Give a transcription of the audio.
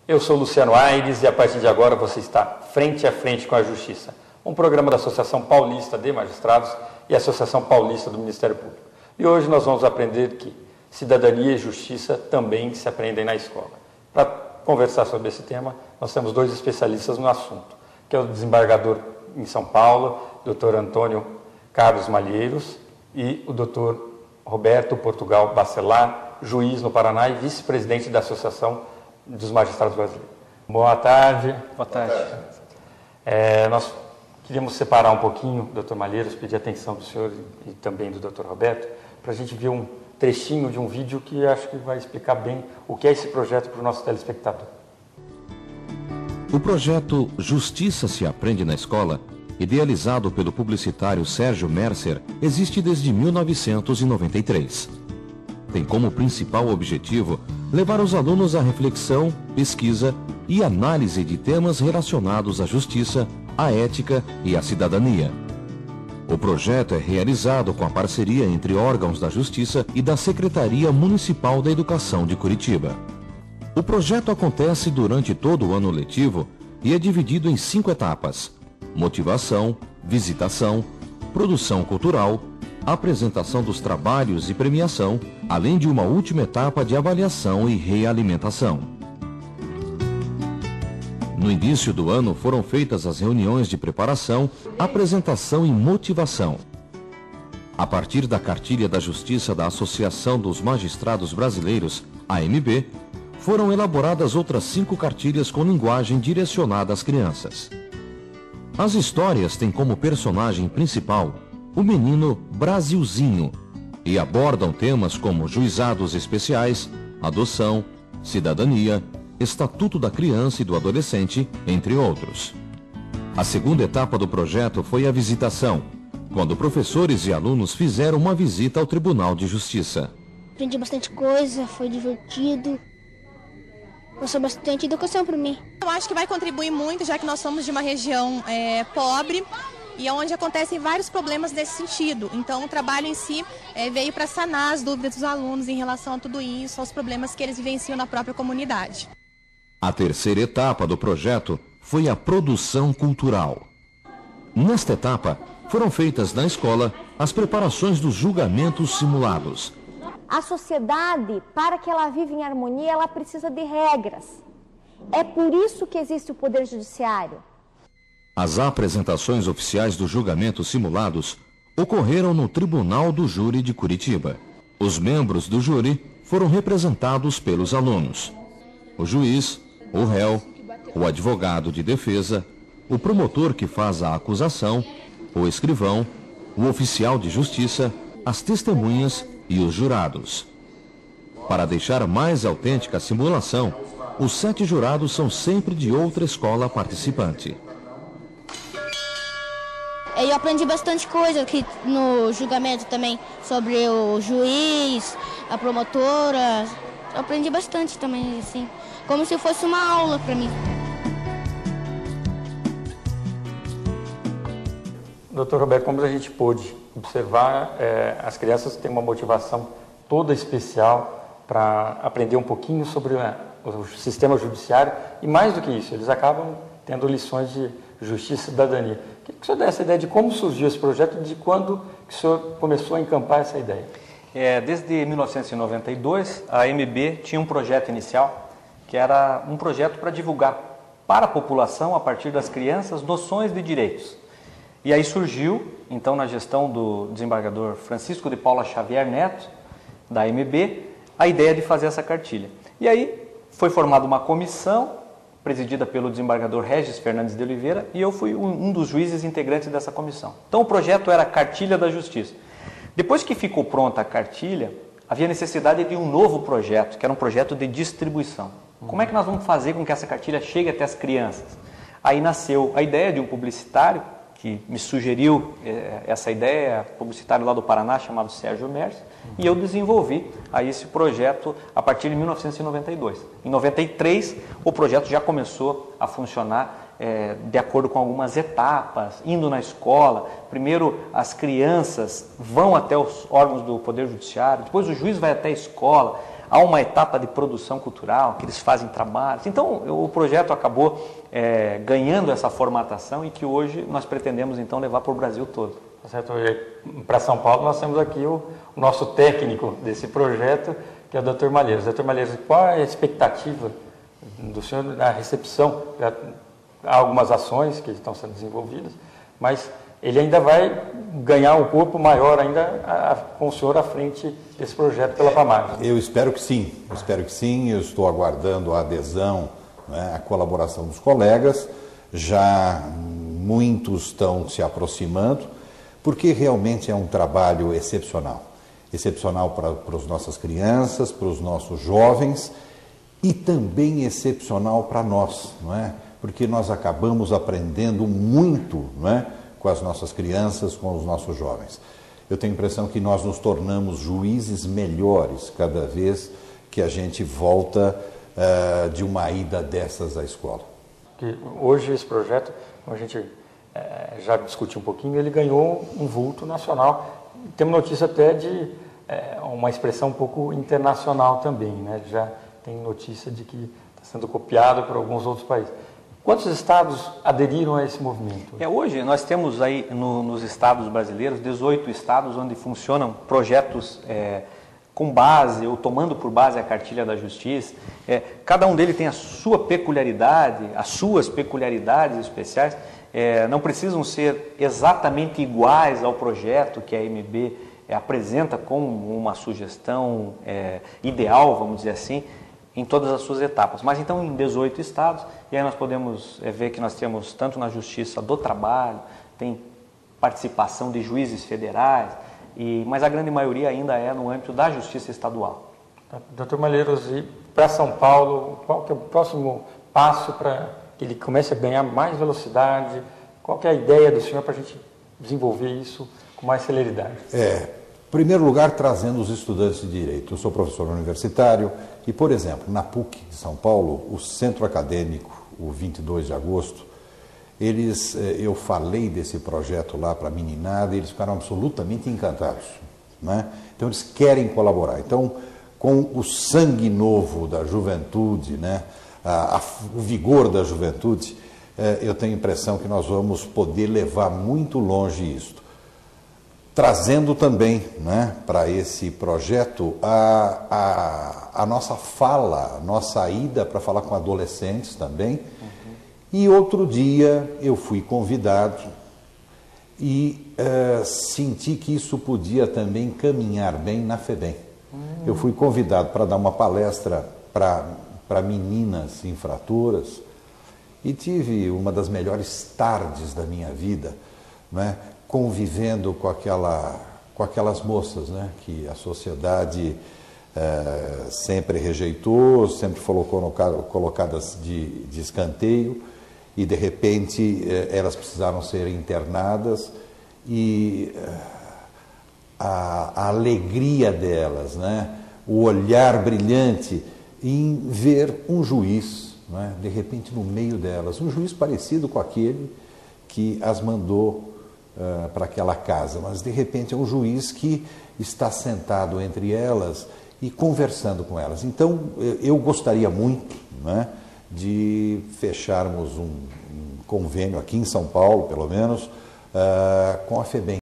Eu sou Luciano Aires e a partir de agora você está frente a frente com a Justiça, um programa da Associação Paulista de Magistrados e Associação Paulista do Ministério Público. E hoje nós vamos aprender que cidadania e justiça também se aprendem na escola. Para conversar sobre esse tema, nós temos dois especialistas no assunto, que é o desembargador em São Paulo, Dr. Antônio Carlos Malheiros, e o Dr. Roberto Portugal Bacelar, juiz no Paraná e vice-presidente da Associação dos Magistrados Brasileiros. Boa tarde. Boa tarde. Nós queríamos separar um pouquinho, Dr. Malheiros, pedir a atenção do senhor e também do Dr. Roberto, para a gente ver um trechinho de um vídeo que acho que vai explicar bem o que é esse projeto para o nosso telespectador. O projeto Justiça se Aprende na Escola, idealizado pelo publicitário Sérgio Mercer, existe desde 1993. Tem como principal objetivo levar os alunos à reflexão, pesquisa e análise de temas relacionados à justiça, à ética e à cidadania. O projeto é realizado com a parceria entre órgãos da Justiça e da Secretaria Municipal da Educação de Curitiba. O projeto acontece durante todo o ano letivo e é dividido em 5 etapas: motivação, visitação, produção cultural, apresentação dos trabalhos e premiação, além de uma última etapa de avaliação e realimentação. No início do ano foram feitas as reuniões de preparação, apresentação e motivação. A partir da cartilha da Justiça da Associação dos Magistrados Brasileiros, AMB, foram elaboradas outras 5 cartilhas com linguagem direcionada às crianças. As histórias têm como personagem principal o menino Brasilzinho e abordam temas como juizados especiais, adoção, cidadania, Estatuto da Criança e do Adolescente, entre outros. A segunda etapa do projeto foi a visitação, quando professores e alunos fizeram uma visita ao Tribunal de Justiça. Aprendi bastante coisa, foi divertido. Passou bastante educação para mim. Eu acho que vai contribuir muito, já que nós somos de uma região pobre e onde acontecem vários problemas nesse sentido. Então, o trabalho em si veio para sanar as dúvidas dos alunos em relação a tudo isso, aos problemas que eles vivenciam na própria comunidade. A terceira etapa do projeto foi a produção cultural. Nesta etapa, foram feitas na escola as preparações dos julgamentos simulados. A sociedade, para que ela viva em harmonia, ela precisa de regras. É por isso que existe o Poder Judiciário. As apresentações oficiais dos julgamentos simulados ocorreram no Tribunal do Júri de Curitiba. Os membros do júri foram representados pelos alunos: o juiz, o réu, o advogado de defesa, o promotor que faz a acusação, o escrivão, o oficial de justiça, as testemunhas e os jurados. Para deixar mais autêntica a simulação, os 7 jurados são sempre de outra escola participante. Eu aprendi bastante coisa aqui no julgamento também, sobre o juiz, a promotora. Eu aprendi bastante também, assim, como se fosse uma aula para mim. Doutor Roberto, como a gente pôde observar, as crianças têm uma motivação toda especial para aprender um pouquinho sobre o sistema judiciário e, mais do que isso, eles acabam tendo lições de justiça e cidadania. O que o senhor dá essa ideia de como surgiu esse projeto e de quando que o senhor começou a encampar essa ideia? Desde 1992, a AMB tinha um projeto inicial, que era um projeto para divulgar para a população, a partir das crianças, noções de direitos. E aí surgiu, então, na gestão do desembargador Francisco de Paula Xavier Neto, da AMB, a ideia de fazer essa cartilha. E aí foi formada uma comissão, presidida pelo desembargador Regis Fernandes de Oliveira, e eu fui um dos juízes integrantes dessa comissão. Então o projeto era a Cartilha da Justiça. Depois que ficou pronta a cartilha, havia necessidade de um novo projeto, que era um projeto de distribuição. Como é que nós vamos fazer com que essa cartilha chegue até as crianças? Aí nasceu a ideia de um publicitário, que me sugeriu essa ideia, publicitário lá do Paraná, chamado Sérgio Mercer, e eu desenvolvi aí esse projeto a partir de 1992. Em 93, o projeto já começou a funcionar de acordo com algumas etapas, indo na escola. Primeiro, as crianças vão até os órgãos do Poder Judiciário, depois o juiz vai até a escola, há uma etapa de produção cultural, que eles fazem trabalhos. Então, o projeto acabou ganhando essa formatação e que hoje nós pretendemos, então, levar para o Brasil todo. Certo? Para São Paulo, nós temos aqui o nosso técnico desse projeto, que é o Dr. Malheiros. Dr. Malheiros, qual é a expectativa do senhor na recepção? Há algumas ações que estão sendo desenvolvidas, mas ele ainda vai ganhar um corpo maior ainda com o senhor à frente desse projeto pela FAMAG. Eu espero que sim, eu estou aguardando a adesão, né, a colaboração dos colegas, já muitos estão se aproximando, porque realmente é um trabalho excepcional para as nossas crianças, para os nossos jovens e também excepcional para nós, não é? Porque nós acabamos aprendendo muito, não é? Com as nossas crianças, com os nossos jovens. Eu tenho a impressão que nós nos tornamos juízes melhores cada vez que a gente volta de uma ida dessas à escola. Que hoje esse projeto, como a gente já discutiu um pouquinho, ele ganhou um vulto nacional. Temos notícia até de uma expressão um pouco internacional também, né? Já tem notícia de que está sendo copiado por alguns outros países. Quantos estados aderiram a esse movimento? Hoje nós temos aí nos estados brasileiros 18 estados onde funcionam projetos com base ou tomando por base a cartilha da Justiça. Cada um deles tem a sua peculiaridade, as suas peculiaridades especiais. Não precisam ser exatamente iguais ao projeto que a AMB apresenta como uma sugestão ideal, vamos dizer assim, em todas as suas etapas. Mas então em 18 estados, e aí nós podemos ver que nós temos tanto na Justiça do Trabalho, tem participação de juízes federais, mas a grande maioria ainda é no âmbito da Justiça Estadual. Dr. Malheiros, e para São Paulo, qual que é o próximo passo para que ele comece a ganhar mais velocidade? Qual que é a ideia do senhor para a gente desenvolver isso com mais celeridade? Em primeiro lugar, trazendo os estudantes de Direito. Eu sou professor universitário e, por exemplo, na PUC de São Paulo, o Centro Acadêmico, o 22 de agosto, eu falei desse projeto lá para a meninada e eles ficaram absolutamente encantados, né? Então, eles querem colaborar. Então, com o sangue novo da juventude, né? O vigor da juventude, eu tenho a impressão que nós vamos poder levar muito longe isso. Trazendo também, né, para esse projeto a nossa fala, a nossa ida para falar com adolescentes também. E outro dia eu fui convidado e senti que isso podia também caminhar bem na FEBEM. Eu fui convidado para dar uma palestra para meninas infratoras e tive uma das melhores tardes da minha vida, né, convivendo com aquelas moças, né, que a sociedade sempre rejeitou, sempre colocadas de escanteio, e de repente elas precisaram ser internadas e a alegria delas, né, o olhar brilhante em ver um juiz, né, de repente no meio delas, um juiz parecido com aquele que as mandou para aquela casa, mas de repente é um juiz que está sentado entre elas e conversando com elas. Então, eu gostaria muito, né, de fecharmos um convênio aqui em São Paulo, pelo menos, com a FEBEM.